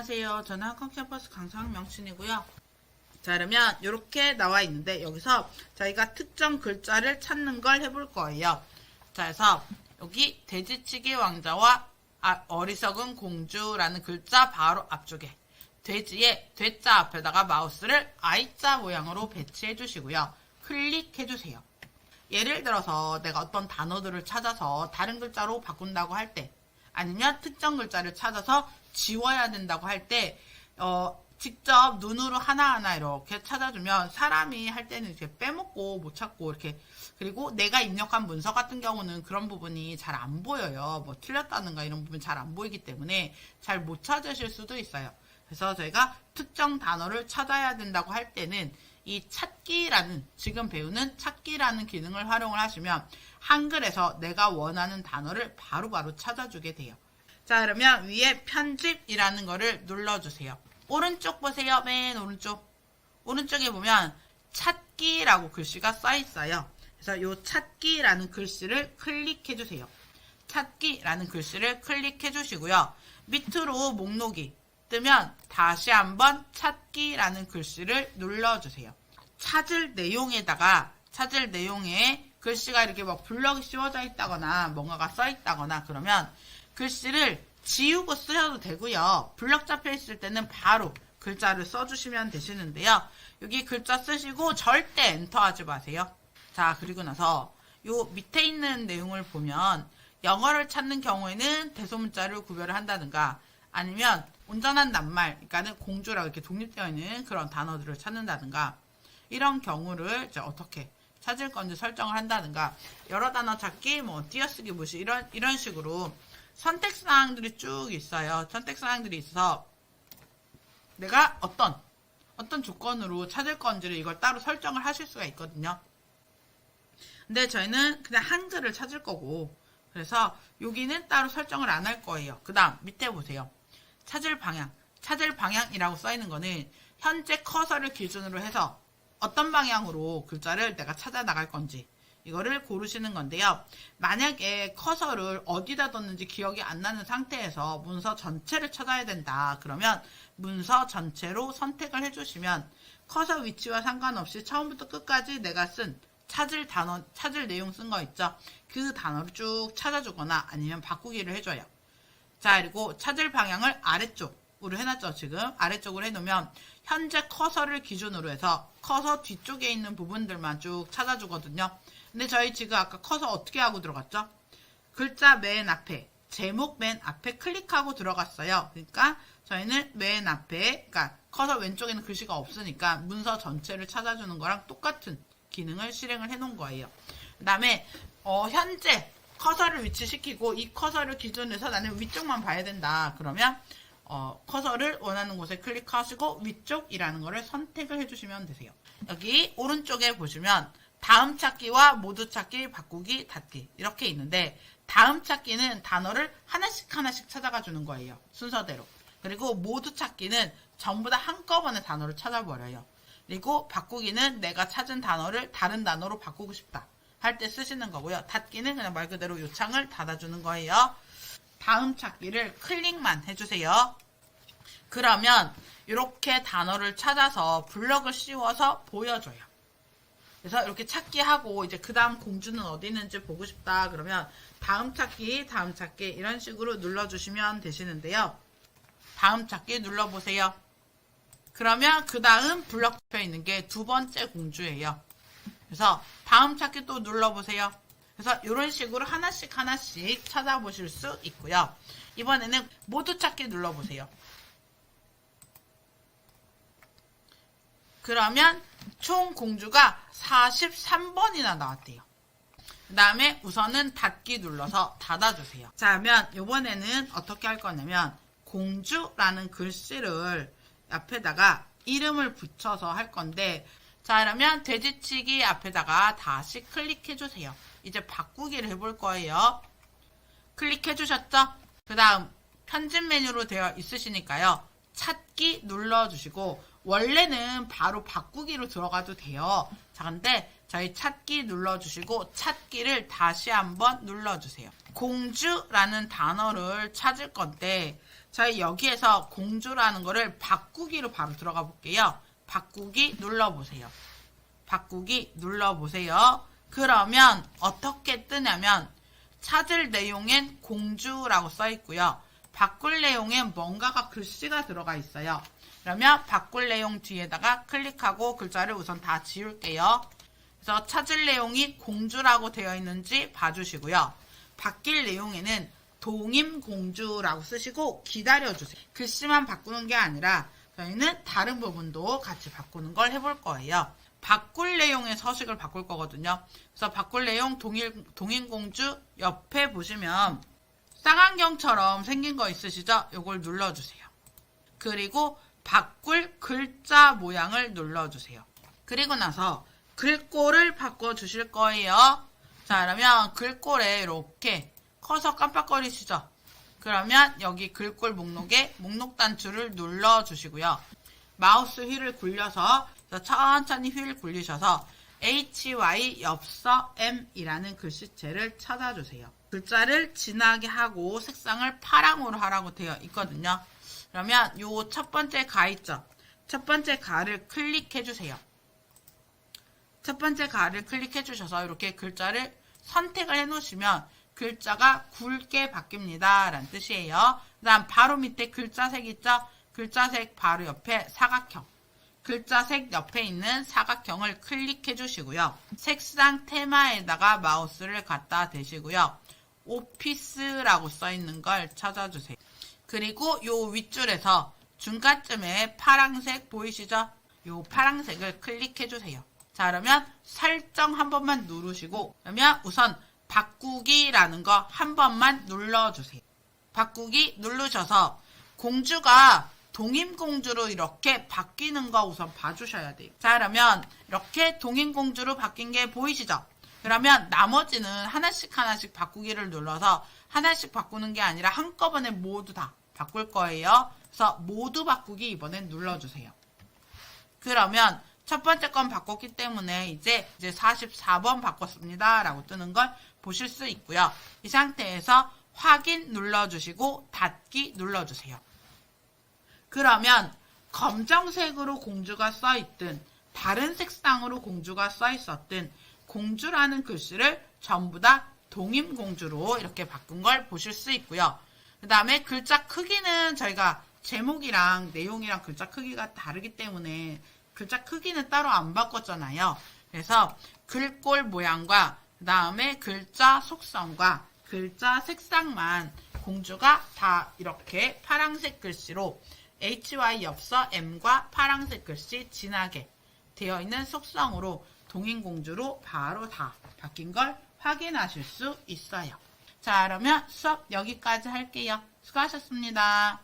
안녕하세요. 저는 한강 캠퍼스 강사학 명춘이고요. 자, 그러면 이렇게 나와 있는데 여기서 저희가 특정 글자를 찾는 걸 해볼 거예요. 자, 그래서 여기 돼지치기 왕자와 어리석은 공주라는 글자 바로 앞쪽에 돼지의 돼자 앞에다가 마우스를 I자 모양으로 배치해 주시고요. 클릭해 주세요. 예를 들어서 내가 어떤 단어들을 찾아서 다른 글자로 바꾼다고 할 때, 아니면 특정 글자를 찾아서 지워야 된다고 할 때, 직접 눈으로 하나하나 이렇게 찾아주면 사람이 할 때는 이렇게 빼먹고 못 찾고 이렇게, 그리고 내가 입력한 문서 같은 경우는 그런 부분이 잘 안 보여요. 뭐 틀렸다든가 이런 부분이 잘 안 보이기 때문에 잘 못 찾으실 수도 있어요. 그래서 저희가 특정 단어를 찾아야 된다고 할 때는 이 찾기라는, 지금 배우는 찾기라는 기능을 활용을 하시면 한글에서 내가 원하는 단어를 바로바로 찾아주게 돼요. 자, 그러면 위에 편집이라는 거를 눌러주세요. 오른쪽 보세요. 맨 오른쪽. 오른쪽에 보면 찾기라고 글씨가 써 있어요. 그래서 이 찾기라는 글씨를 클릭해 주세요. 찾기라는 글씨를 클릭해 주시고요. 밑으로 목록이 뜨면 다시 한번 찾기라는 글씨를 눌러주세요. 찾을 내용에다가, 찾을 내용에 글씨가 이렇게 막 블럭이 씌워져 있다거나 뭔가가 써 있다거나 그러면 글씨를 지우고 쓰셔도 되고요. 블럭 잡혀 있을 때는 바로 글자를 써주시면 되시는데요. 여기 글자 쓰시고 절대 엔터 하지 마세요. 자, 그리고 나서 요 밑에 있는 내용을 보면 영어를 찾는 경우에는 대소문자를 구별을 한다든가 아니면 온전한 낱말, 그러니까는 공주라고 이렇게 독립되어 있는 그런 단어들을 찾는다든가 이런 경우를 이제 어떻게 찾을 건지 설정을 한다든가 여러 단어 찾기, 뭐 띄어쓰기 무시 이런 식으로 선택사항들이 쭉 있어요. 선택사항들이 있어서 내가 어떤 조건으로 찾을 건지를 이걸 따로 설정을 하실 수가 있거든요. 근데 저희는 그냥 한글을 찾을 거고 그래서 여기는 따로 설정을 안 할 거예요. 그 다음 밑에 보세요. 찾을 방향. 찾을 방향이라고 써 있는 거는 현재 커서를 기준으로 해서 어떤 방향으로 글자를 내가 찾아 나갈 건지 이거를 고르시는 건데요. 만약에 커서를 어디다 뒀는지 기억이 안 나는 상태에서 문서 전체를 찾아야 된다. 그러면 문서 전체로 선택을 해주시면 커서 위치와 상관없이 처음부터 끝까지 내가 쓴 찾을 단어, 찾을 내용 쓴 거 있죠. 그 단어를 쭉 찾아주거나 아니면 바꾸기를 해줘요. 자, 그리고 찾을 방향을 아래쪽으로 해놨죠. 지금 아래쪽으로 해놓으면 현재 커서를 기준으로 해서 커서 뒤쪽에 있는 부분들만 쭉 찾아주거든요. 근데 저희 지금 아까 커서 어떻게 하고 들어갔죠? 글자 맨 앞에, 제목 맨 앞에 클릭하고 들어갔어요. 그러니까 저희는 맨 앞에, 그러니까 커서 왼쪽에는 글씨가 없으니까 문서 전체를 찾아주는 거랑 똑같은 기능을 실행을 해놓은 거예요. 그 다음에 현재 커서를 위치시키고 이 커서를 기준으로 해서 나는 위쪽만 봐야 된다. 그러면 커서를 원하는 곳에 클릭하시고 위쪽이라는 거를 선택을 해주시면 되세요. 여기 오른쪽에 보시면 다음 찾기와 모두 찾기, 바꾸기, 닫기 이렇게 있는데 다음 찾기는 단어를 하나씩 찾아가 주는 거예요. 순서대로. 그리고 모두 찾기는 전부 다 한꺼번에 단어를 찾아버려요. 그리고 바꾸기는 내가 찾은 단어를 다른 단어로 바꾸고 싶다 할 때 쓰시는 거고요. 닫기는 그냥 말 그대로 요 창을 닫아주는 거예요. 다음 찾기를 클릭만 해주세요. 그러면 이렇게 단어를 찾아서 블럭을 씌워서 보여줘요. 그래서 이렇게 찾기 하고 이제 그 다음 공주는 어디 있는지 보고 싶다 그러면 다음 찾기 이런 식으로 눌러주시면 되시는데요. 다음 찾기 눌러보세요. 그러면 그 다음 블럭 잡혀 있는 게 두 번째 공주예요. 그래서 다음 찾기 또 눌러보세요. 그래서 이런 식으로 하나씩 찾아보실 수 있고요. 이번에는 모두 찾기 눌러보세요. 그러면 총 공주가 43번이나 나왔대요. 그 다음에 우선은 닫기 눌러서 닫아주세요. 자, 그러면 이번에는 어떻게 할 거냐면 공주라는 글씨를 앞에다가 이름을 붙여서 할 건데 자, 그러면 돼지치기 앞에다가 다시 클릭해주세요. 이제 바꾸기를 해볼 거예요. 클릭해주셨죠? 그 다음 편집 메뉴로 되어 있으시니까요. 찾기 눌러주시고 원래는 바로 바꾸기로 들어가도 돼요. 자, 근데 저희 찾기 눌러주시고 찾기를 다시 한번 눌러주세요. 공주라는 단어를 찾을 건데 자, 여기에서 공주라는 거를 바꾸기로 바로 들어가 볼게요. 바꾸기 눌러보세요. 바꾸기 눌러보세요. 그러면 어떻게 뜨냐면 찾을 내용엔 공주라고 써 있고요. 바꿀 내용엔 뭔가가 글씨가 들어가 있어요. 그러면 바꿀 내용 뒤에다가 클릭하고 글자를 우선 다 지울게요. 그래서 찾을 내용이 공주라고 되어 있는지 봐주시고요. 바뀔 내용에는 동임공주라고 쓰시고 기다려주세요. 글씨만 바꾸는 게 아니라 저희는 다른 부분도 같이 바꾸는 걸 해볼 거예요. 바꿀 내용의 서식을 바꿀 거거든요. 그래서 바꿀 내용 동인공주 옆에 보시면 쌍안경처럼 생긴 거 있으시죠? 이걸 눌러주세요. 그리고 바꿀 글자 모양을 눌러주세요. 그리고 나서 글꼴을 바꿔주실 거예요. 자, 그러면 글꼴에 이렇게 커서 깜빡거리시죠? 그러면 여기 글꼴 목록에 목록 단추를 눌러주시고요. 마우스 휠을 굴려서 천천히 휠 굴리셔서 HY 엽서 M이라는 글씨체를 찾아주세요. 글자를 진하게 하고 색상을 파랑으로 하라고 되어 있거든요. 그러면 요 첫 번째 가 있죠? 첫 번째 가를 클릭해 주세요. 첫 번째 가를 클릭해 주셔서 이렇게 글자를 선택을 해 놓으시면 글자가 굵게 바뀝니다 라는 뜻이에요. 그 다음 바로 밑에 글자색 있죠? 글자색 바로 옆에 사각형. 글자색 옆에 있는 사각형을 클릭해 주시고요. 색상 테마에다가 마우스를 갖다 대시고요. 오피스라고 써 있는 걸 찾아주세요. 그리고 요 윗줄에서 중간쯤에 파란색 보이시죠? 요 파란색을 클릭해 주세요. 자, 그러면 설정 한 번만 누르시고 그러면 우선 바꾸기라는 거 한 번만 눌러주세요. 바꾸기 누르셔서 공주가 동임공주로 이렇게 바뀌는 거 우선 봐주셔야 돼요. 자, 그러면 이렇게 동임공주로 바뀐 게 보이시죠? 그러면 나머지는 하나씩 바꾸기를 눌러서 하나씩 바꾸는 게 아니라 한꺼번에 모두 다 바꿀 거예요. 그래서 모두 바꾸기 이번엔 눌러주세요. 그러면 첫 번째 건 바꿨기 때문에 이제 44번 바꿨습니다 라고 뜨는 걸 보실 수 있고요. 이 상태에서 확인 눌러주시고 닫기 눌러주세요. 그러면 검정색으로 공주가 써있든 다른 색상으로 공주가 써있었든 공주라는 글씨를 전부 다 동임공주로 이렇게 바꾼 걸 보실 수 있고요. 그 다음에 글자 크기는 저희가 제목이랑 내용이랑 글자 크기가 다르기 때문에 글자 크기는 따로 안 바꿨잖아요. 그래서 글꼴 모양과 그 다음에 글자 속성과 글자 색상만 공주가 다 이렇게 파란색 글씨로 HY 엽서 M과 파란색 글씨 진하게 되어 있는 속성으로 동인공주로 바로 다 바뀐 걸 확인하실 수 있어요. 자, 그러면 수업 여기까지 할게요. 수고하셨습니다.